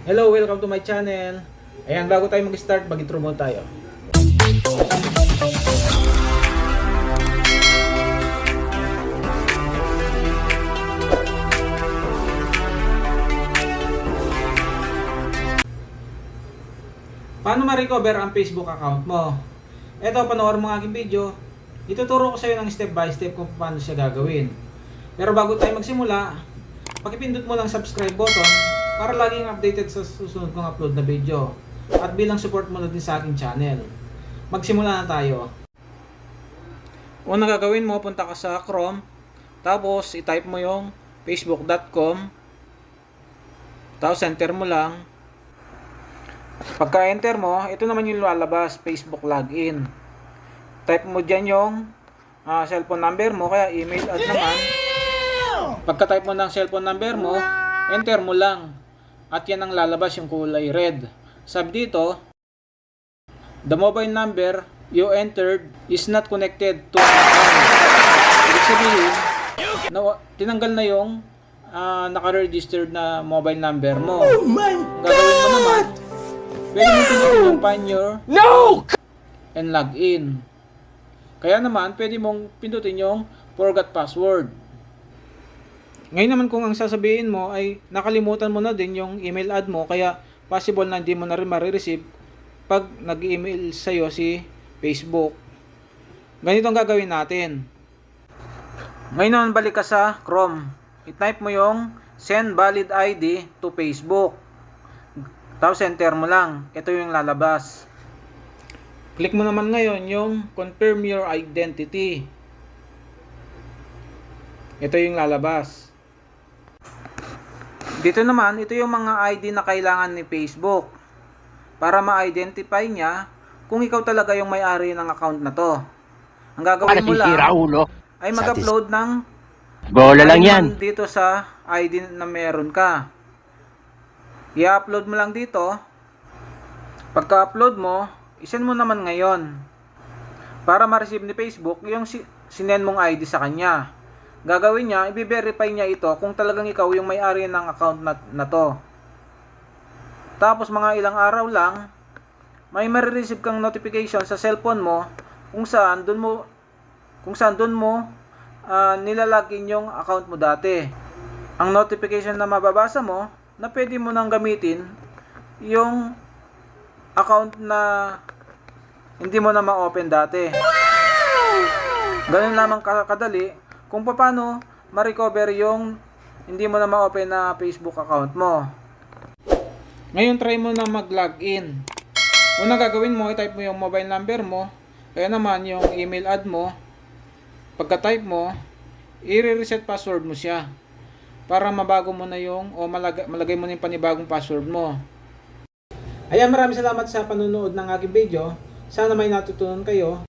Hello, welcome to my channel. Ayan, bago tayo mag-start, mag-intro muna tayo. Paano ma-recover ang Facebook account mo? Ito, panoorin mo ang aking video. Ituturo ko sa iyo ng step by step kung paano siya gagawin. Pero bago tayo magsimula, pakipindot mo lang subscribe button para laging updated sa susunod kong upload na video. At bilang support mo na din sa aking channel. Magsimula na tayo. Unang gagawin mo, punta ka sa Chrome. Tapos, i-type mo yung facebook.com. Tapos, enter mo lang. Pagka-enter mo, ito naman yung lalabas, Facebook login. Type mo dyan yung cellphone number mo, kaya email ad naman. Pagka-type mo ng cellphone number mo, enter mo lang. At yan ang lalabas, yung kulay red. Sabi dito, the mobile number you entered is not connected to an account. Ibig sabihin, tinanggal na yung naka-registered na mobile number mo. Gagawin mo naman, pwede mo pinutin yung find your and log in. Kaya naman, pwede mong pindutin yung forgot password. Ngayon naman kung ang sasabihin mo ay nakalimutan mo na din yung email ad mo, kaya possible na hindi mo na rin marireceive pag nag-email sa'yo si Facebook. Ganito ang gagawin natin. Ngayon naman balik ka sa Chrome. I-type mo yung send valid ID to Facebook. Tapos enter mo lang. Ito yung lalabas. Click mo naman ngayon yung confirm your identity. Ito yung lalabas. Dito naman, ito yung mga ID na kailangan ni Facebook para ma-identify niya kung ikaw talaga yung may-ari ng account na to. Ang gagawin mo lang ay mag-upload ng bola lang yan dito sa ID na meron ka. I-upload mo lang dito. Pagka-upload mo, isend mo naman ngayon para ma-receive ni Facebook yung sinend mong ID sa kanya. Gagawin niya, i-verify niya ito kung talagang ikaw yung may-ari ng account na to. Tapos mga ilang araw lang, may marireceive kang notification sa cellphone mo kung saan doon mo nilalagin yung account mo dati. Ang notification na mababasa mo, na pwede mo nang gamitin yung account na hindi mo na ma-open dati. Ganun lamang kadali kung paano ma-recover yung hindi mo na ma-open na Facebook account mo. Ngayon try mo na mag-login. Unang gagawin mo, i-type mo yung mobile number mo, kaya naman yung email ad mo. Pagka-type mo, i-reset password mo siya para mabago mo na yung o malagay mo na yung panibagong password mo. Ayan, maraming salamat sa panonood ng aking video. Sana may natutunan kayo.